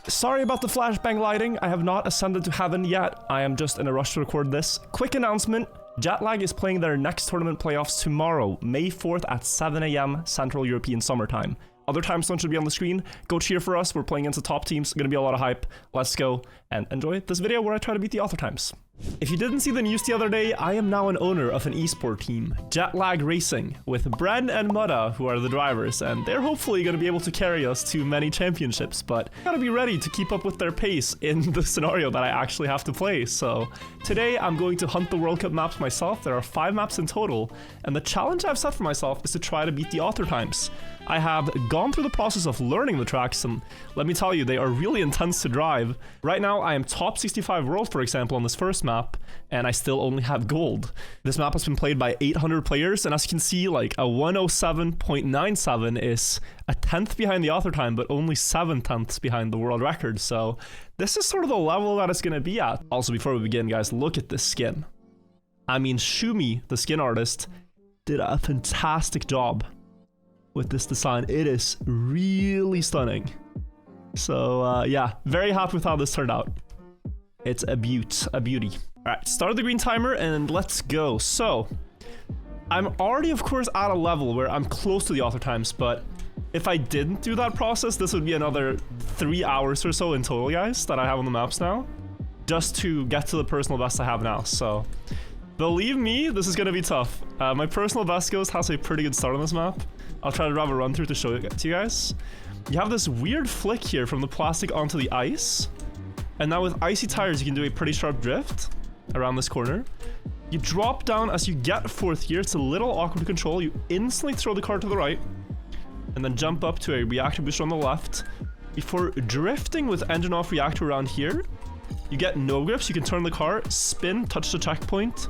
Sorry about the flashbang lighting. I have not ascended to heaven yet. I am just in a rush to record this. Quick announcement. Jetlag is playing their next tournament playoffs tomorrow, May 4th at 7 AM Central European Summertime. Other time zones should be on the screen. Go cheer for us. We're playing against the top teams. Gonna be a lot of hype. Let's go and enjoy this video where I try to beat the author times. If you didn't see the news the other day, I am now an owner of an esport team, Jetlag Racing, with Bren and Mutta, who are the drivers, and they're hopefully going to be able to carry us to many championships, but I gotta be ready to keep up with their pace in the scenario that I actually have to play. So today I'm going to hunt the World Cup maps myself. There are 5 maps in total, and the challenge I've set for myself is to try to beat the author times. I have gone through the process of learning the tracks, and let me tell you, they are really intense to drive. Right now, I am top 65 world, for example, on this first map, and I still only have gold. This map has been played by 800 players, and as you can see, like a 107.97 is a 10th behind the author time, but only 7/10ths behind the world record. So this is sort of the level that it's going to be at. Also, before we begin, guys, look at this skin. I mean, Shumi, the skin artist, did a fantastic job with this design. It is really stunning. So yeah, very happy with how this turned out. It's a beauty. All right, start the green timer and let's go. So I'm already, of course, at a level where I'm close to the author times, but if I didn't do that process, this would be another 3 hours or so in total, guys, that I have on the maps now, just to get to the personal best I have now. So believe me, this is gonna be tough. My personal best ghost has a pretty good start on this map. I'll try to grab a run through to show it to you guys. You have this weird flick here from the plastic onto the ice. And now with icy tires, you can do a pretty sharp drift around this corner. You drop down as you get 4th gear. It's a little awkward to control. You instantly throw the car to the right and then jump up to a reactor booster on the left before drifting with engine off reactor around here. You get no grips. You can turn the car, spin, touch the checkpoint,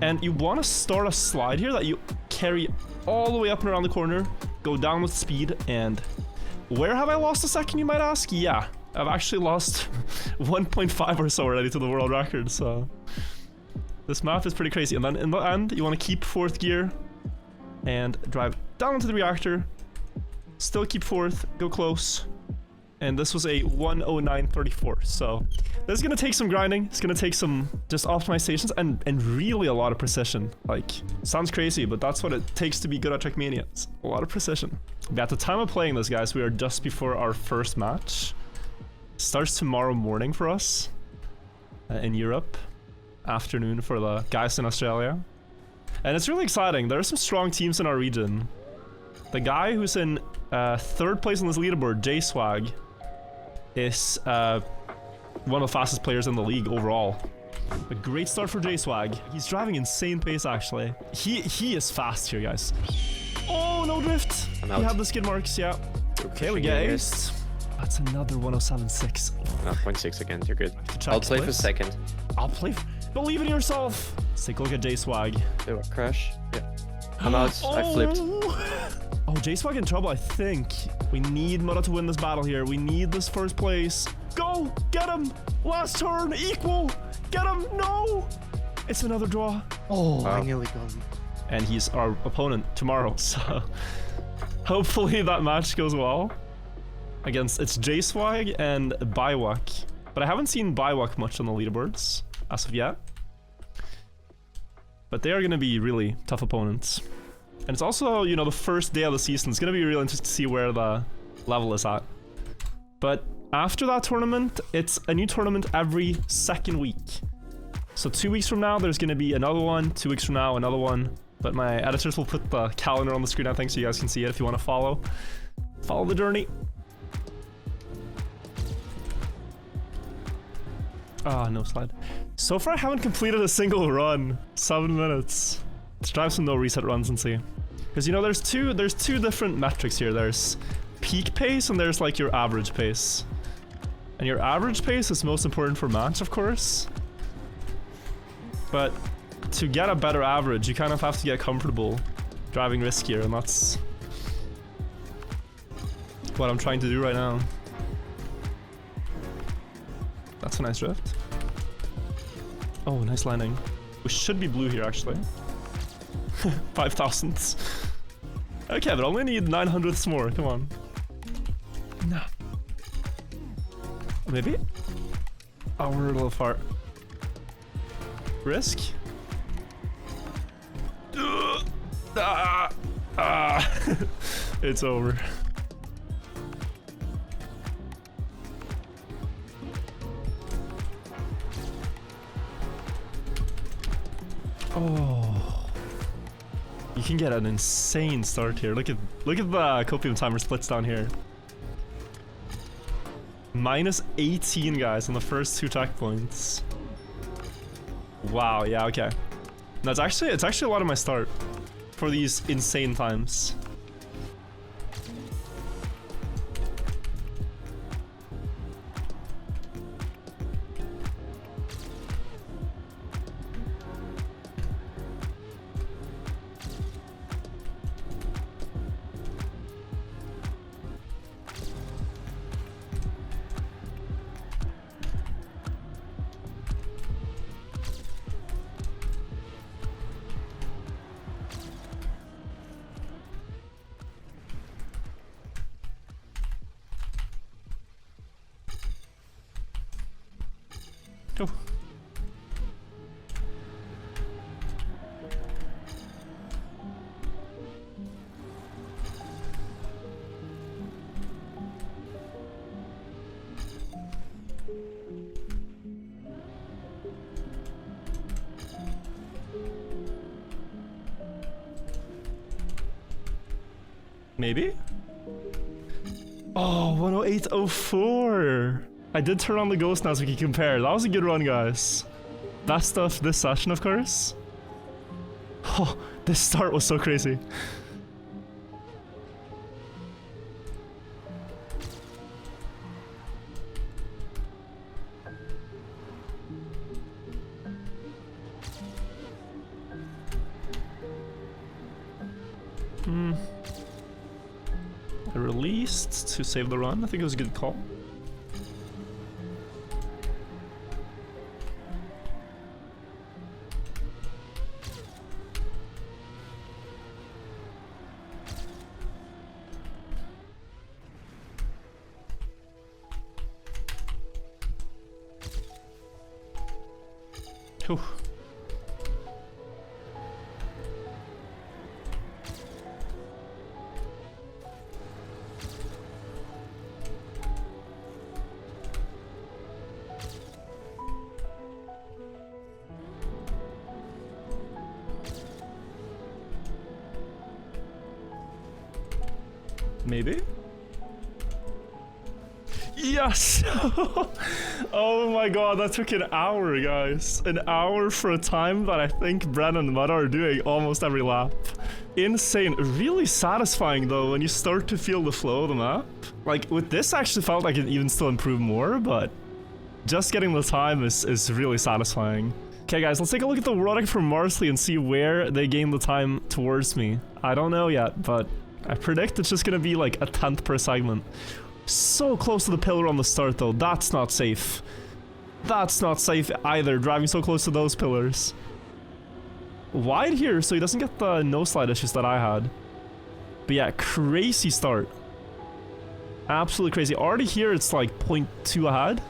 and you want to start a slide here that you carry all the way up and around the corner, go down with speed. And where have I lost a second, you might ask? Yeah, I've actually lost 1.5 or so already to the world record, so this map is pretty crazy. And then in the end, you want to keep 4th gear and drive down into the reactor, still keep 4th, go close. And this was a 109.34, so this is going to take some grinding. It's going to take some just optimizations and really a lot of precision. Like, sounds crazy, but that's what it takes to be good at Trackmania. It's a lot of precision. But at the time of playing this, guys, we are just before our first match. Starts tomorrow morning for us in Europe, afternoon for the guys in Australia. And it's really exciting. There are some strong teams in our region. The guy who's in 3rd place on this leaderboard, J-Swag, is one of the fastest players in the league overall. A great start for J-Swag. He's driving insane pace, actually. He is fast here, guys. Oh, no drift. I'm out. We have the skid marks, yeah. Okay, we get AEST. That's another 107.6. No, 0.6 again, you're good. I'll play for 2nd. I'll play. Believe in yourself. Let's take a look at J-Swag. Do a crash. Yeah. I'm out. I flipped. Oh, J-Swag in trouble, I think. We need Mutta to win this battle here. We need this 1st place. Go! Get him! Last turn! Equal! Get him! No! It's another draw. Oh, wow. I nearly got him. And he's our opponent tomorrow, so hopefully that match goes well. It's J-Swag and Biwak. But I haven't seen Biwak much on the leaderboards as of yet. But they are going to be really tough opponents. And it's also, you know, the first day of the season. It's going to be really interesting to see where the level is at. But after that tournament, it's a new tournament every 2nd week. So 2 weeks from now, there's going to be another one. 2 weeks from now, another one. But my editors will put the calendar on the screen, I think, so you guys can see it if you want to follow. Follow the journey. Ah, no slide. So far, I haven't completed a single run. 7 minutes. Let's drive some no reset runs and see. Because, you know, there's two different metrics here. There's peak pace and there's like your average pace. And your average pace is most important for match, of course. But to get a better average, you kind of have to get comfortable driving riskier, and that's what I'm trying to do right now. That's a nice drift. Oh, nice landing. We should be blue here, actually. 5,000. Okay, but only need 900ths more. Come on. No. Maybe? Oh, we're a little far. Risk? It's over. Oh, you can get an insane start here. Look at the copium timer splits down here. Minus 18, guys, on the first 2 checkpoints. Wow. Yeah. Okay. That's actually a lot of my start for these insane times. Go. Maybe? Oh, 108.04. I did turn on the ghost now so we can compare. That was a good run, guys. Best of this session, of course. Oh, this start was so crazy. I released to save the run. I think it was a good call. Whew. Maybe? Yes! Oh my god, that took an hour, guys. An hour for a time that I think Bren and Mudda are doing almost every lap. Insane. Really satisfying, though, when you start to feel the flow of the map. Like, with this, I actually felt like it even still improve more, but just getting the time is really satisfying. Okay, guys, let's take a look at the world from Marsley and see where they gain the time towards me. I don't know yet, but I predict it's just gonna be like a 10th per segment. So close to the pillar on the start, though. That's not safe. That's not safe either, driving so close to those pillars. Wide here, so he doesn't get the no-slide issues that I had. But yeah, crazy start. Absolutely crazy. Already here, it's like 0.2 ahead.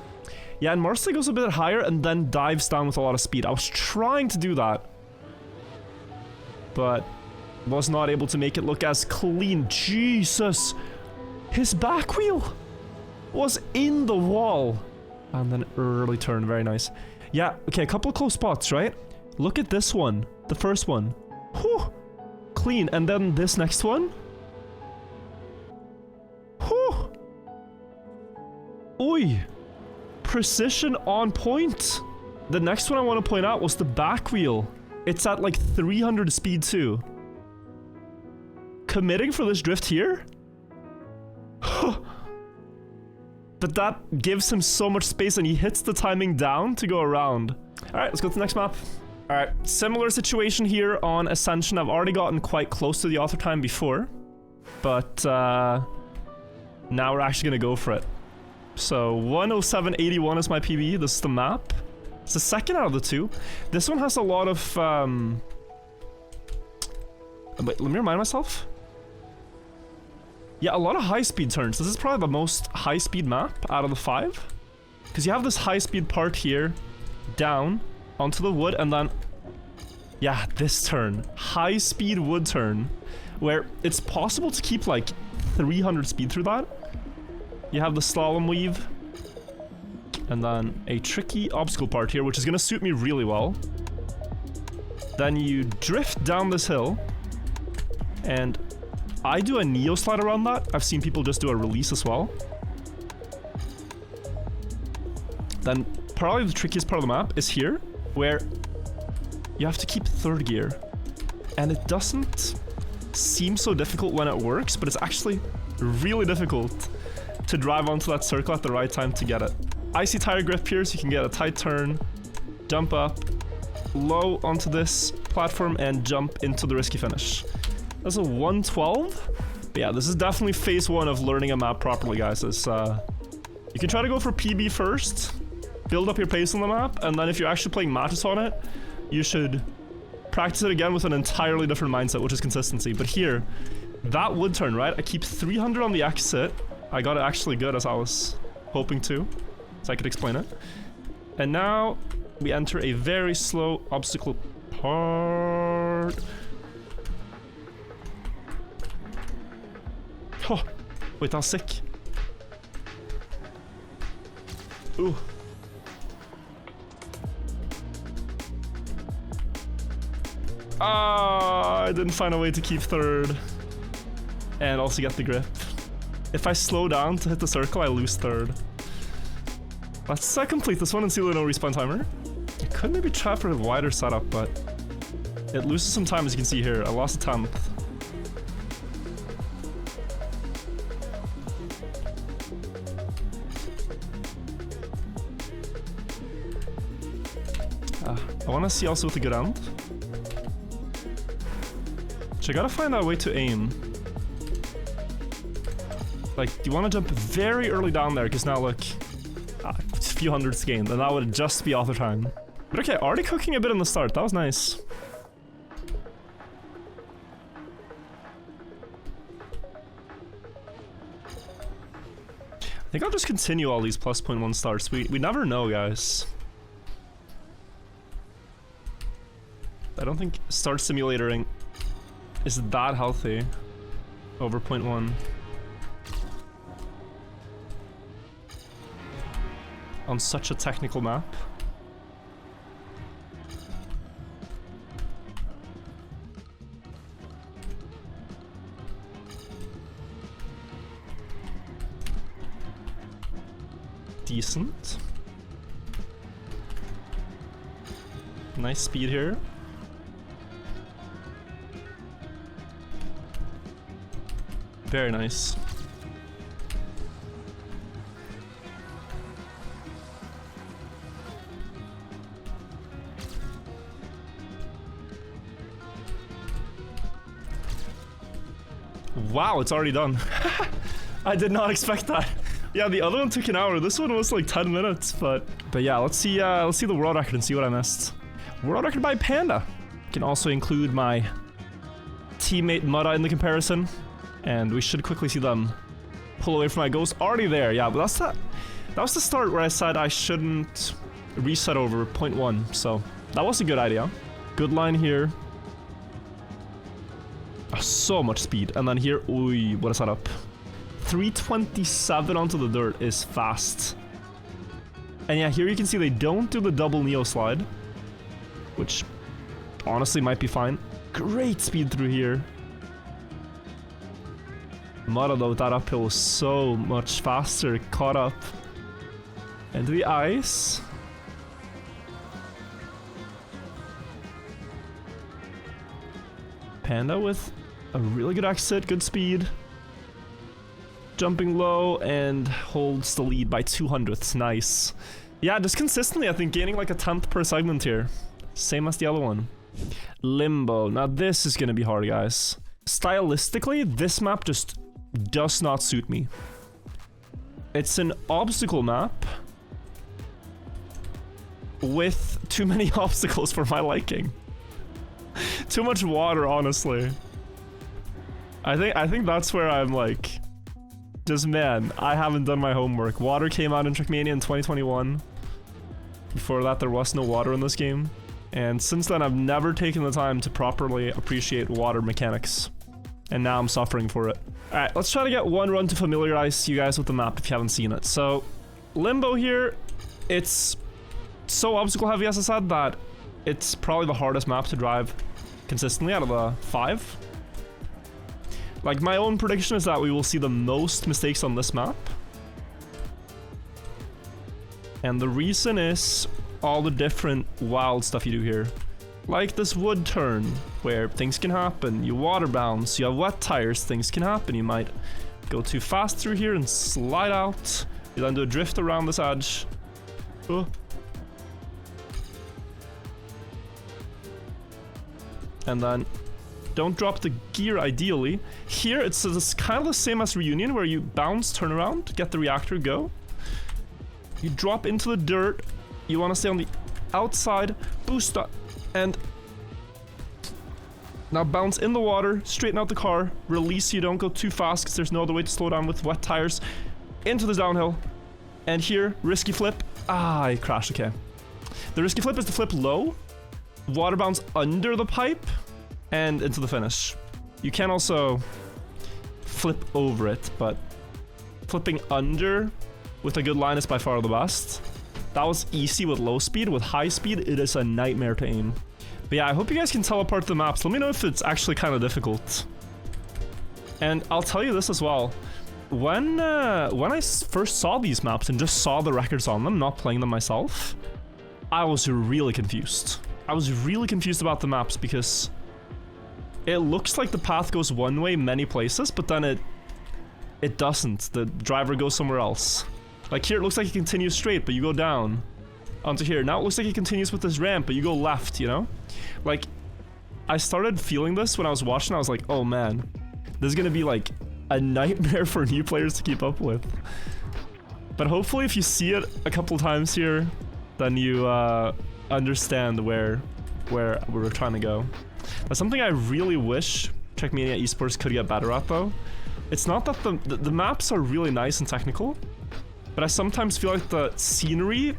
Yeah, and Marsley goes a bit higher and then dives down with a lot of speed. I was trying to do that, but was not able to make it look as clean. Jesus! His back wheel was in the wall. And then early turn, very nice. Yeah, okay, a couple of close spots, right? Look at this one, the first one. Whew! Clean, and then this next one. Whew! Oi! Precision on point. The next one I want to point out was the back wheel. It's at like 300 speed too. Committing for this drift here? But that gives him so much space and he hits the timing down to go around. Alright, let's go to the next map. Alright, similar situation here on Ascension. I've already gotten quite close to the author time before, but now we're actually gonna go for it. So 107.81 is my PB. This is the map. It's the second out of the two. This one has a lot of wait, let me remind myself. Yeah, a lot of high-speed turns. This is probably the most high-speed map out of the 5. Because you have this high-speed part here, down, onto the wood, and then... Yeah, this turn. High-speed wood turn, where it's possible to keep, like, 300 speed through that. You have the slalom weave, and then a tricky obstacle part here, which is going to suit me really well. Then you drift down this hill, and I do a neo slide around that. I've seen people just do a release as well. Then probably the trickiest part of the map is here, where you have to keep third gear. And it doesn't seem so difficult when it works, but it's actually really difficult to drive onto that circle at the right time to get it. Icy tire grip here, so you can get a tight turn, jump up, low onto this platform, and jump into the risky finish. That's a 112. But yeah, this is definitely phase 1 of learning a map properly, guys. It's, you can try to go for PB first, build up your pace on the map, and then if you're actually playing matches on it, you should practice it again with an entirely different mindset, which is consistency. But here, that wood turn, right? I keep 300 on the exit. I got it actually good as I was hoping to, so I could explain it. And now we enter a very slow obstacle part. Oh, wait, that was sick. Ooh. Ah, I didn't find a way to keep third. And also get the grip. If I slow down to hit the circle, I lose third. Let's complete this one and see the no respawn timer. I could maybe try for a wider setup, but it loses some time, as you can see here. I lost a 10th. I want to see also with a good end. So I gotta find out a way to aim. Like, you want to jump very early down there, because now look, a few hundreds gained, and that would just be auto time. But okay, already cooking a bit in the start. That was nice. I think I'll just continue all these plus 0.1 starts. We never know, guys. I don't think start simulating is that healthy over 0.1. On such a technical map. Decent. Nice speed here. Very nice. Wow, it's already done. I did not expect that. Yeah, the other one took an hour. This one was like 10 minutes, but yeah, let's see the world record and see what I missed. World record by Panda. Can also include my teammate Mudda in the comparison, and we should quickly see them pull away from my ghost. Already there, yeah, but that was the start where I said I shouldn't reset over 0.1, so that was a good idea. Good line here. Oh, so much speed, and then here, ooh, what is that up? 327 onto the dirt is fast. And yeah, here you can see they don't do the double neo slide, which honestly might be fine. Great speed through here. Mudda though, that uphill was so much faster, caught up. Into the ice. Panda with a really good exit, good speed. Jumping low and holds the lead by 200ths, nice. Yeah, just consistently I think gaining like a 10th per segment here. Same as the other one. Limbo, now this is gonna be hard, guys. Stylistically, this map just does not suit me. It's an obstacle map with too many obstacles for my liking. Too much water, honestly. I think that's where I'm like Just man, I haven't done my homework. Water came out in Trackmania in 2021. Before that, there was no water in this game. And since then, I've never taken the time to properly appreciate water mechanics. And now I'm suffering for it. Alright, let's try to get one run to familiarize you guys with the map if you haven't seen it. So, Limbo here, it's so obstacle heavy, as I said, that it's probably the hardest map to drive consistently out of the 5. Like, my own prediction is that we will see the most mistakes on this map. And the reason is all the different wild stuff you do here. Like this wood turn, where things can happen. You water bounce, you have wet tires, things can happen. You might go too fast through here and slide out. You then do a drift around this edge. Oh. And then don't drop the gear ideally. Here it's kind of the same as Reunion, where you bounce, turn around, get the reactor, go. You drop into the dirt. You want to stay on the outside, boost up, and now bounce in the water, straighten out the car, release so you don't go too fast because there's no other way to slow down with wet tires. Into the downhill. And here, risky flip. Ah, I crashed, okay. The risky flip is to flip low, water bounce under the pipe, and into the finish. You can also flip over it, but flipping under with a good line is by far the best. That was easy with low speed. With high speed, it is a nightmare to aim. But yeah, I hope you guys can tell apart the maps. Let me know if it's actually kind of difficult. And I'll tell you this as well. When I first saw these maps and just saw the records on them, not playing them myself, I was really confused. I was really confused about the maps because it looks like the path goes one way many places, but then it doesn't. The driver goes somewhere else. Like here, it looks like it continues straight, but you go down onto here. Now it looks like it continues with this ramp, but you go left, you know? Like, I started feeling this when I was watching. I was like, oh man, this is gonna be like a nightmare for new players to keep up with. But hopefully if you see it a couple times here, then you understand where we're trying to go. That's something I really wish Trackmania Esports could get better at though. It's not that the maps are really nice and technical, but I sometimes feel like the scenery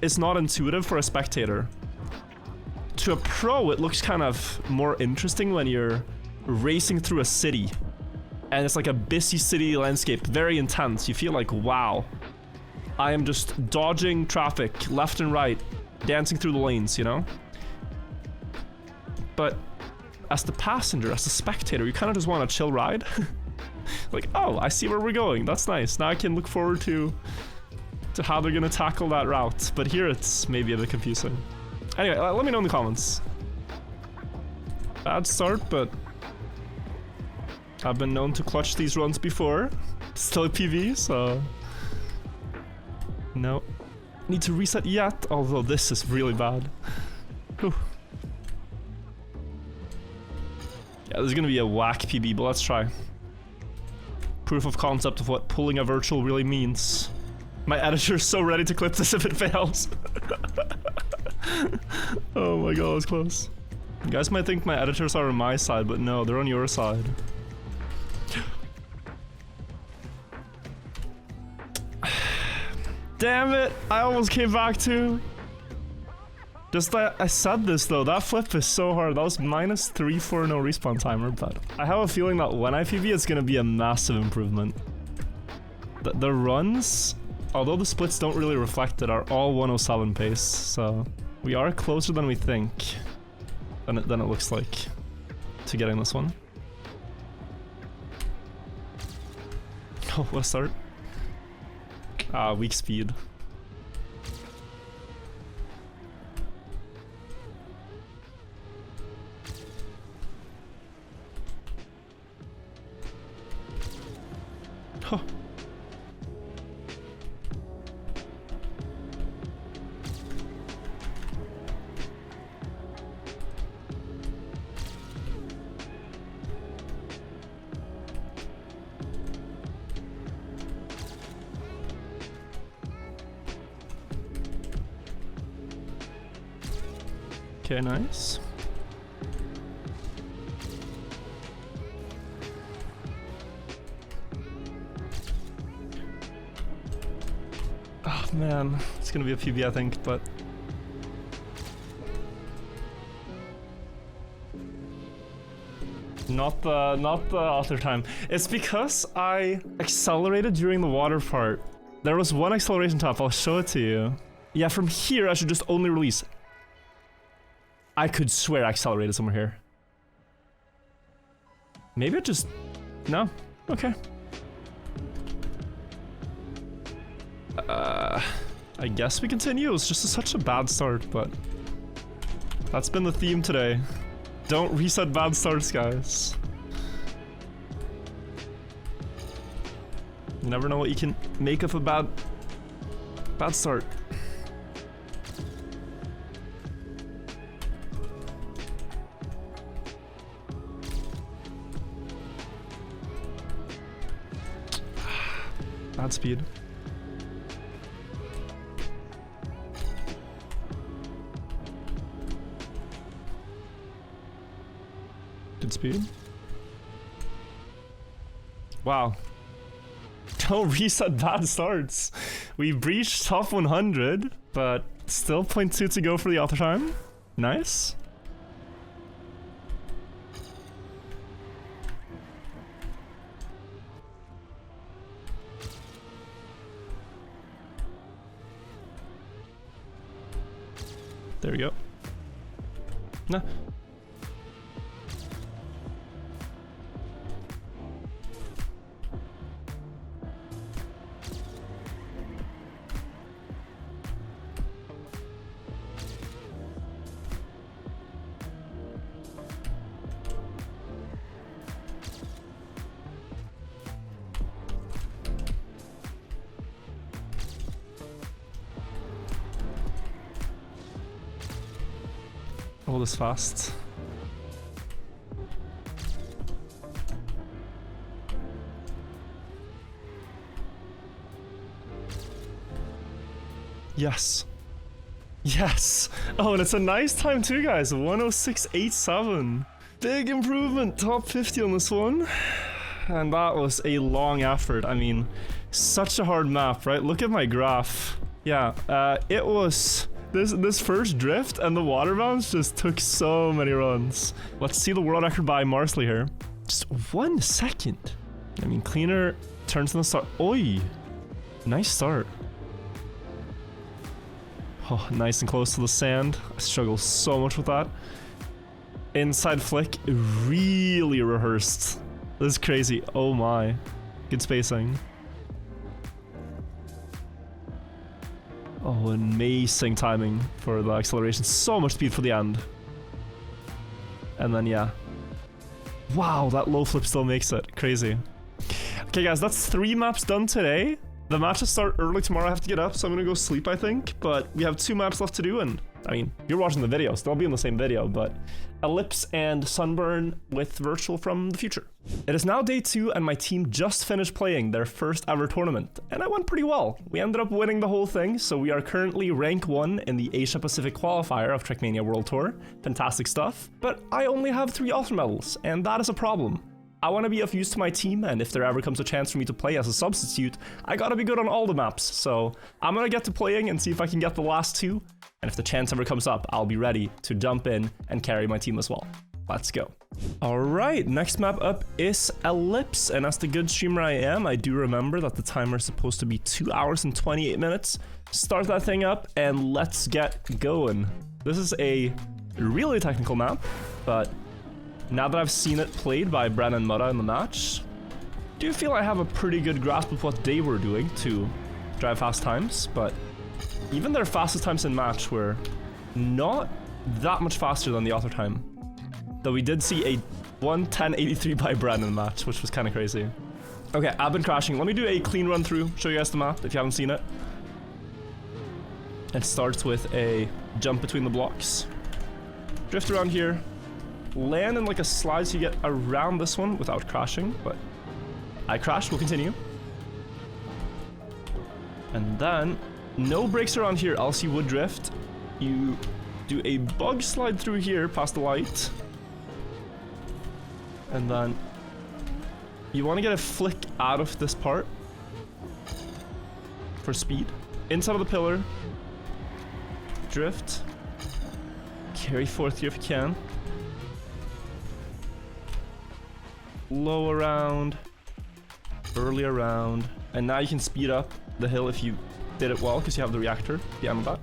is not intuitive for a spectator. To a pro, it looks kind of more interesting when you're racing through a city. And it's like a busy city landscape, very intense. You feel like, wow, I am just dodging traffic left and right, dancing through the lanes, you know? But as the passenger, as the spectator, you kind of just want a chill ride. Like, oh, I see where we're going. That's nice. Now I can look forward to how they're gonna tackle that route. But here it's maybe a bit confusing. Anyway, let me know in the comments. Bad start, but I've been known to clutch these runs before. Still a PV, so no need to reset yet. Although this is really bad. Whew. Yeah, this is gonna be a whack PB, but let's try. Proof of concept of what pulling a virtual really means. My editor's so ready to clip this if it fails. Oh my god, that was close. You guys might think my editors are on my side, but no, they're on your side. Damn it! I almost came back too. Just that I said this though, that flip is so hard. That was -3 for no respawn timer, but I have a feeling that when I PB it's gonna be a massive improvement. The runs, although the splits don't really reflect it, are all 107 pace, so we are closer than we think, than it looks like, to getting this one. Oh, what a start. Ah, weak speed. Huh. Okay, nice. man, it's gonna be a PB, I think, but... Not the author time. It's because I accelerated during the water part. There was one acceleration top, I'll show it to you. Yeah, from here I should just only release. I could swear I accelerated somewhere here. Maybe it just... No? Okay. I guess we continue. It was just such a bad start, but... That's been the theme today. Don't reset bad starts, guys. You never know what you can make of a bad start. Bad speed. Good speed. Wow. Don't reset bad starts. We breached top 100, but still 0.2 to go for the author time. Nice. There we go. Nah. All this fast. Yes. Yes! Oh, and it's a nice time too, guys. 106.87. Big improvement. Top 50 on this one. And that was a long effort. I mean, such a hard map, right? Look at my graph. Yeah, it was... This first drift and the water bounce just took so many runs. Let's see the world record by Marsley here. Just 1 second. I mean, cleaner turns in the start. Oi! Nice start. Oh, nice and close to the sand. I struggle so much with that. Inside flick, really rehearsed. This is crazy. Oh my. Good spacing. Oh, amazing timing for the acceleration. So much speed for the end. And then, yeah. Wow, that low flip still makes it. Crazy. Okay, guys, that's 3 maps done today. The matches start early tomorrow. I have to get up, so I'm gonna go sleep, I think. But we have 2 maps left to do, and I mean, you're watching the video, so they'll be in the same video, but Ellipse and Sunburn with Wirtual from the future. It is now day 2, and my team just finished playing their first ever tournament, and it went pretty well. We ended up winning the whole thing, so we are currently rank 1 in the Asia Pacific qualifier of Trackmania World Tour. Fantastic stuff, but I only have 3 author medals, and that is a problem. I want to be of use to my team, and if there ever comes a chance for me to play as a substitute, I gotta be good on all the maps, so I'm gonna get to playing and see if I can get the last 2, and if the chance ever comes up, I'll be ready to jump in and carry my team as well. Let's go. Alright, next map up is Ellipse, and as the good streamer I am, I do remember that the timer is supposed to be 2 hours and 28 minutes. Start that thing up, and let's get going. This is a really technical map, but now that I've seen it played by Bren and Mutta in the match, I do feel I have a pretty good grasp of what they were doing to drive fast times, but even their fastest times in match were not that much faster than the author time. Though we did see a 1:10.83 by Bren in the match, which was kind of crazy. Okay, I've been crashing. Let me do a clean run through, show you guys the map if you haven't seen it. It starts with a jump between the blocks. Drift around here. Land in like a slide so you get around this one without crashing, but I crashed, we'll continue. And then, no brakes around here, else you would drift. You do a bug slide through here past the light. And then, you want to get a flick out of this part for speed. Inside of the pillar. Drift. Carry forth here if you can. Low around. Early around. And now you can speed up the hill if you did it well, because you have the reactor behind that.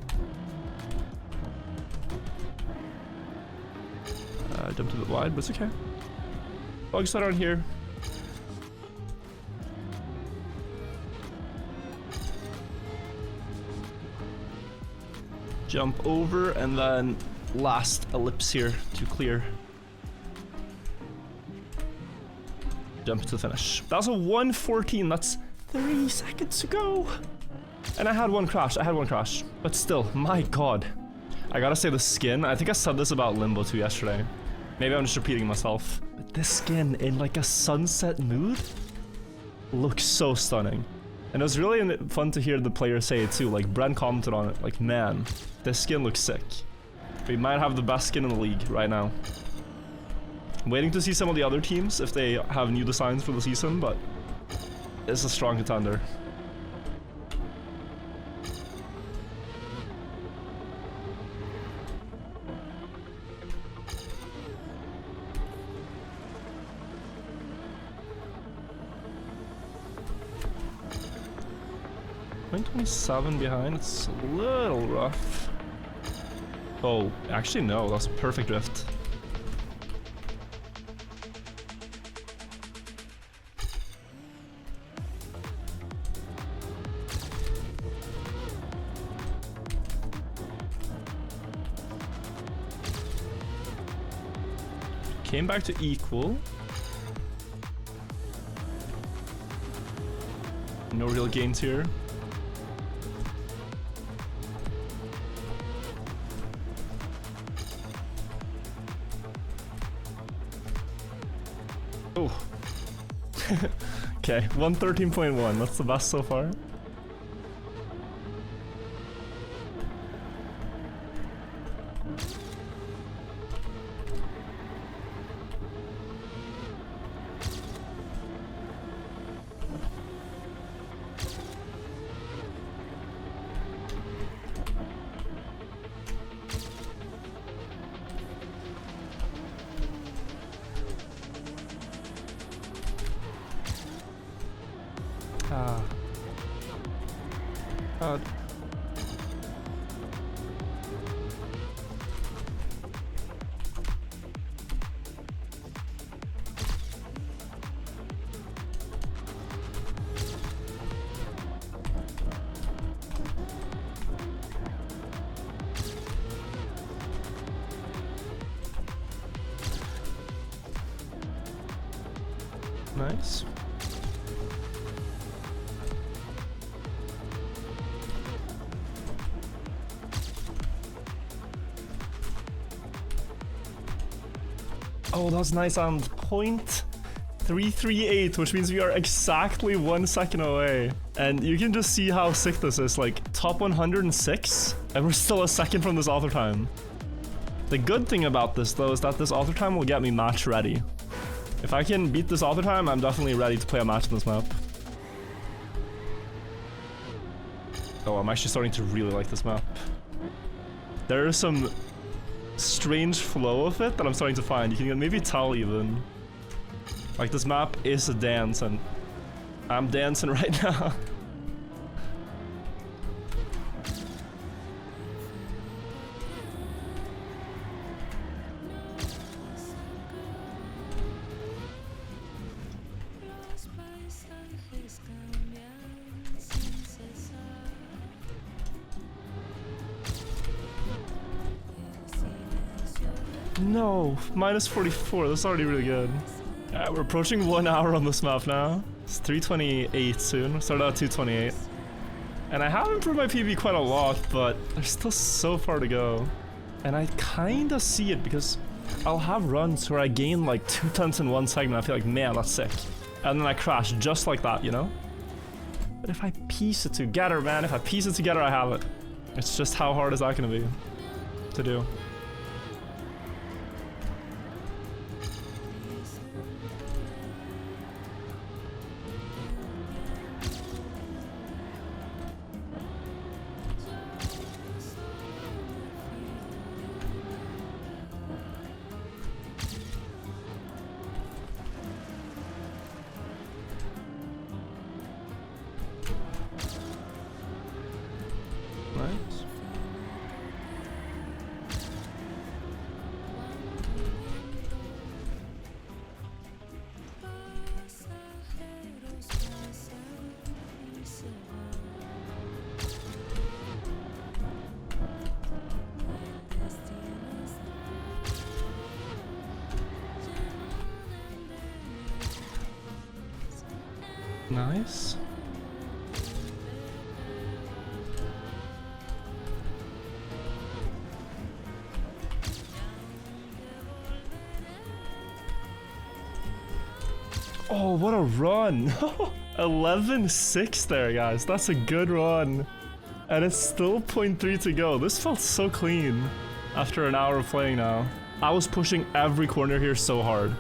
Jumped a bit wide, but it's okay. Bug slide on here. Jump over, and then last ellipse here to clear. Jump to the finish. That was a 1:14. That's 3 seconds to go. And I had one crash. But still, my god. I gotta say the skin. I think I said this about Limbo 2 yesterday. Maybe I'm just repeating myself. But this skin in like a sunset mood looks so stunning. And it was really fun to hear the players say it too. Like Brent commented on it. Like, man, this skin looks sick. We might have the best skin in the league right now. I'm waiting to see some of the other teams if they have new designs for the season, but it's a strong contender. .27 behind, it's a little rough. Oh, actually no, that's a perfect drift. Came back to equal. No real gains here. Oh. Okay, 113.1. That's the best so far. God. Nice. Oh, that was nice on .338, which means we are exactly 1 second away. And you can just see how sick this is, like top 106, and we're still a second from this author time. The good thing about this though is that this author time will get me match ready. If I can beat this author time, I'm definitely ready to play a match on this map. Oh, I'm actually starting to really like this map. There is some strange flow of it that I'm starting to find. You can maybe tell even. Like, this map is a dance and I'm dancing right now. No, minus 44, that's already really good. We're approaching 1 hour on this map now. It's 328 soon, started out 228. And I have improved my PB quite a lot, but there's still so far to go. And I kinda see it because I'll have runs where I gain like 2 tenths in one segment. I feel like, man, that's sick. And then I crash just like that, you know? But if I piece it together, man, if I piece it together, I have it. It's just how hard is that gonna be to do? Nice. Oh, what a run. 11-6 there, guys. That's a good run. And it's still 0.3 to go. This felt so clean after an hour of playing now. I was pushing every corner here so hard.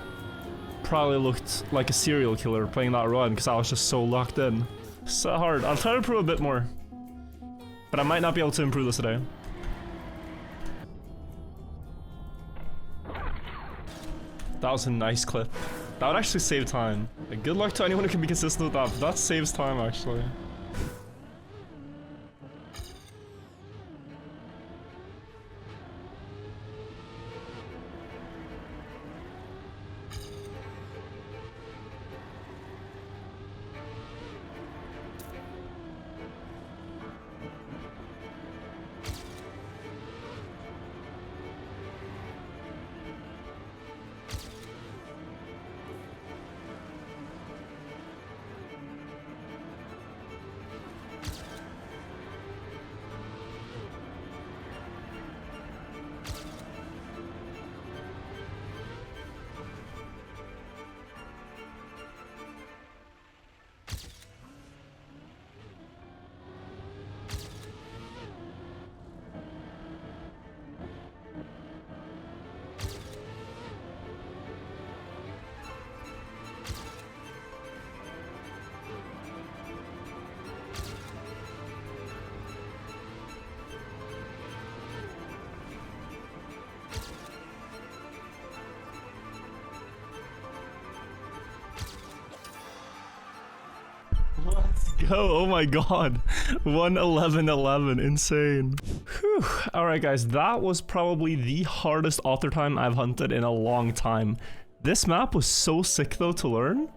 Probably looked like a serial killer playing that run because I was just so locked in. So hard. I'll try to improve a bit more. But I might not be able to improve this today. That was a nice clip. That would actually save time. Like, good luck to anyone who can be consistent with that, but that saves time actually. Let's go. Oh my god. 1:11:11. Insane. Whew. Alright guys, that was probably the hardest author time I've hunted in a long time. This map was so sick though to learn,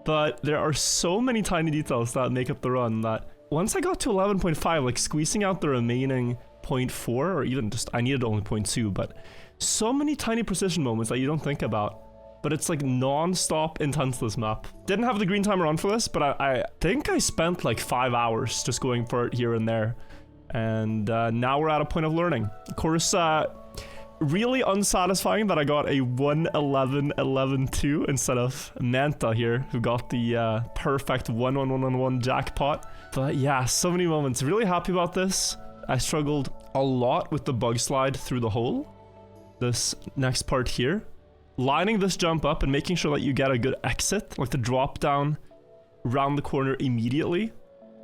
but there are so many tiny details that make up the run that once I got to 11.5, like squeezing out the remaining 0.4 or even just, I needed only 0.2, but so many tiny precision moments that you don't think about. But it's like non-stop intense, this map. Didn't have the green timer on for this, but I think I spent like 5 hours just going for it here and there. And now we're at a point of learning. Of course, really unsatisfying that I got a 1:11:11:2 instead of Manta here, who got the perfect 1-1-1-1-1 jackpot. But yeah, so many moments. Really happy about this. I struggled a lot with the bug slide through the hole. This next part here. Lining this jump up and making sure that you get a good exit, like the drop down round the corner immediately.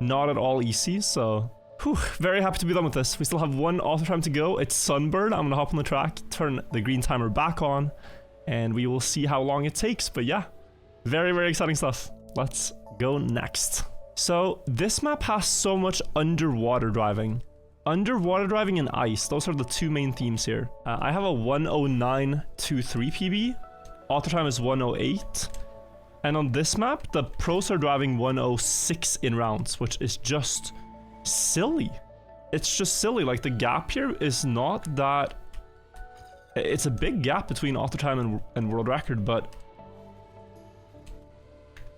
Not at all easy, so whew, very happy to be done with this. We still have one author time to go. It's Sunburn. I'm gonna hop on the track, turn the green timer back on, and we will see how long it takes. But yeah, very, very exciting stuff. Let's go next. So this map has so much underwater driving. Underwater driving and ice, those are the two main themes here. I have a 1:09:23 PB. Author time is 1:08. And on this map, the pros are driving 1:06 in rounds, which is just silly. It's just silly. Like, the gap here is not that... It's a big gap between author time and world record, but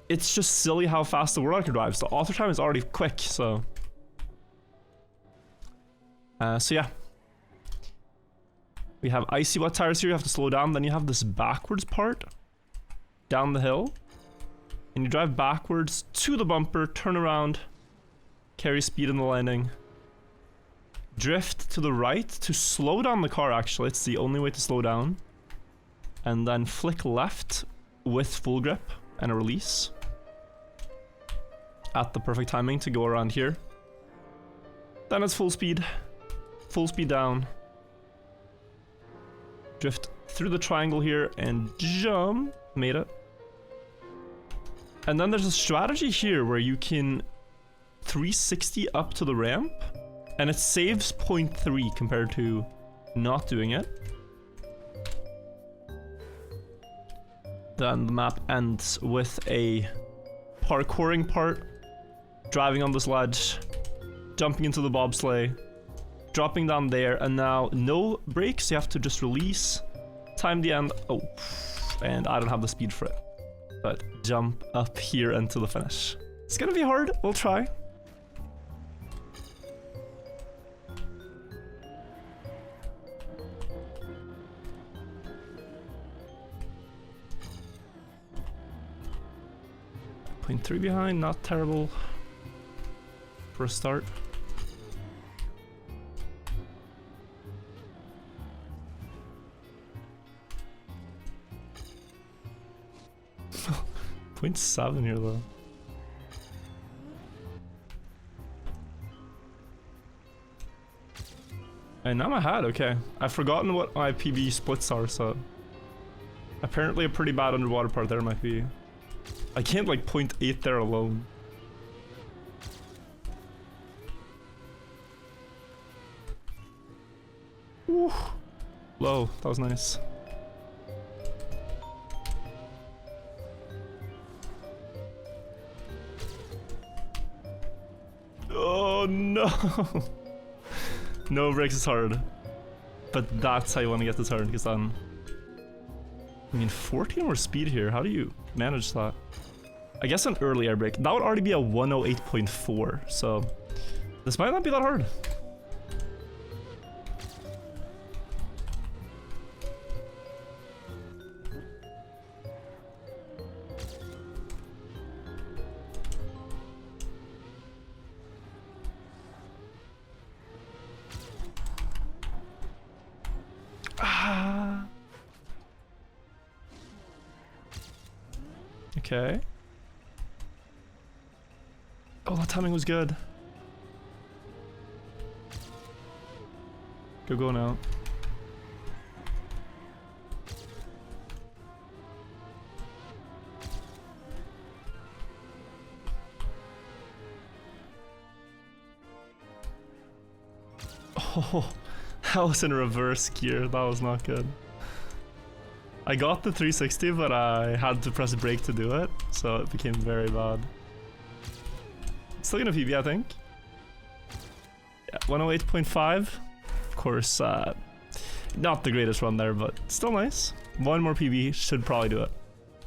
it's just silly how fast the world record drives. The author time is already quick, so... So yeah, we have icy wet tires here. You have to slow down. Then you have this backwards part down the hill, and you drive backwards to the bumper, turn around, carry speed in the landing, drift to the right to slow down the car. Actually, it's the only way to slow down, and then flick left with full grip and a release at the perfect timing to go around here. Then it's full speed. Full speed down, drift through the triangle here and jump, made it. And then there's a strategy here where you can 360 up to the ramp and it saves 0.3 compared to not doing it. Then the map ends with a parkouring part, driving on this ledge, jumping into the bobsleigh, dropping down there, and now no brakes, you have to just release, time the end, oh, and I don't have the speed for it, but jump up here into the finish. It's gonna be hard. We'll try. Point 3 behind, not terrible for a start. Point 7 here though. And now I'm ahead, okay. I've forgotten what my PB splits are, so apparently a pretty bad underwater part there might be. I can't like 0.8 there alone. Woo. Low, that was nice. Oh no! No brakes is hard. But that's how you want to get the turn, because then... I mean, 14 more speed here, how do you manage that? I guess an early air brake. That would already be a 108.4, so... This might not be that hard. Okay. Oh, that timing was good. Go now. Oh, that was in reverse gear. That was not good. I got the 360, but I had to press brake to do it, so it became very bad. Still gonna PB, I think. Yeah, 108.5. Of course, not the greatest run there, but still nice. One more PB should probably do it.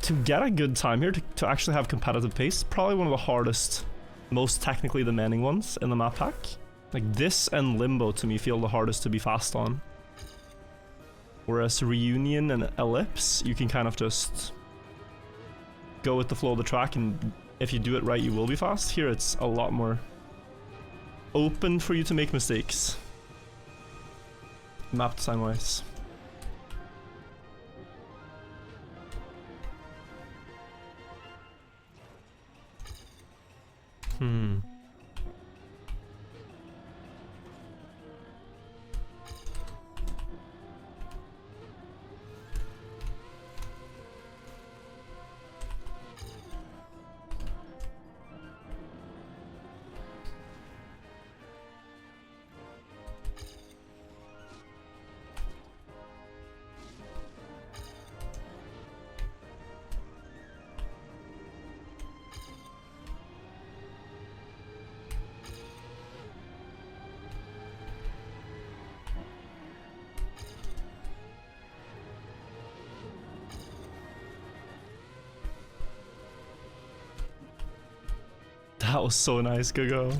To get a good time here, to actually have competitive pace, probably one of the hardest, most technically demanding ones in the map pack. Like this and Limbo to me feel the hardest to be fast on. Whereas Reunion and Ellipse, you can kind of just go with the flow of the track, and if you do it right, you will be fast. Here, it's a lot more open for you to make mistakes. Map design-wise. That was so nice, go.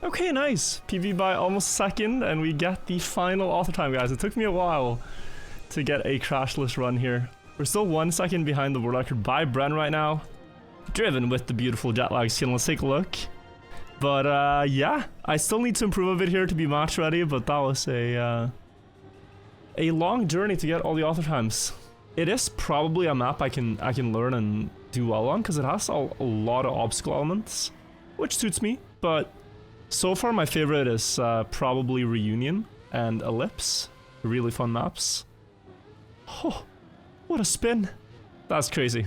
Okay, nice. PB by almost a second, and we get the final author time, guys. It took me a while to get a crashless run here. We're still 1 second behind the world record by Bren right now. Driven with the beautiful Jetlag skin. Let's take a look. But yeah, I still need to improve a bit here to be match ready, but that was a long journey to get all the author times. It is probably a map I can learn and do well on, because it has a lot of obstacle elements, which suits me. But so far my favorite is probably Reunion and Ellipse. Really fun maps. Oh, what a spin. That's crazy.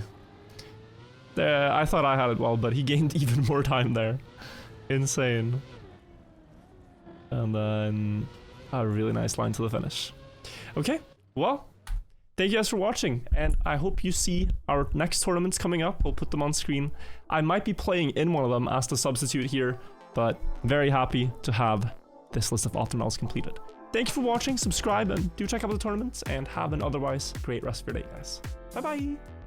I thought I had it well, but he gained even more time there. Insane. And then a really nice line to the finish. Okay, well, thank you guys for watching, and I hope you see our next tournaments coming up. We'll put them on screen. I might be playing in one of them as the substitute here, but very happy to have this list of optimals completed. Thank you for watching, subscribe, and do check out the tournaments, and have an otherwise great rest of your day, guys. Bye bye!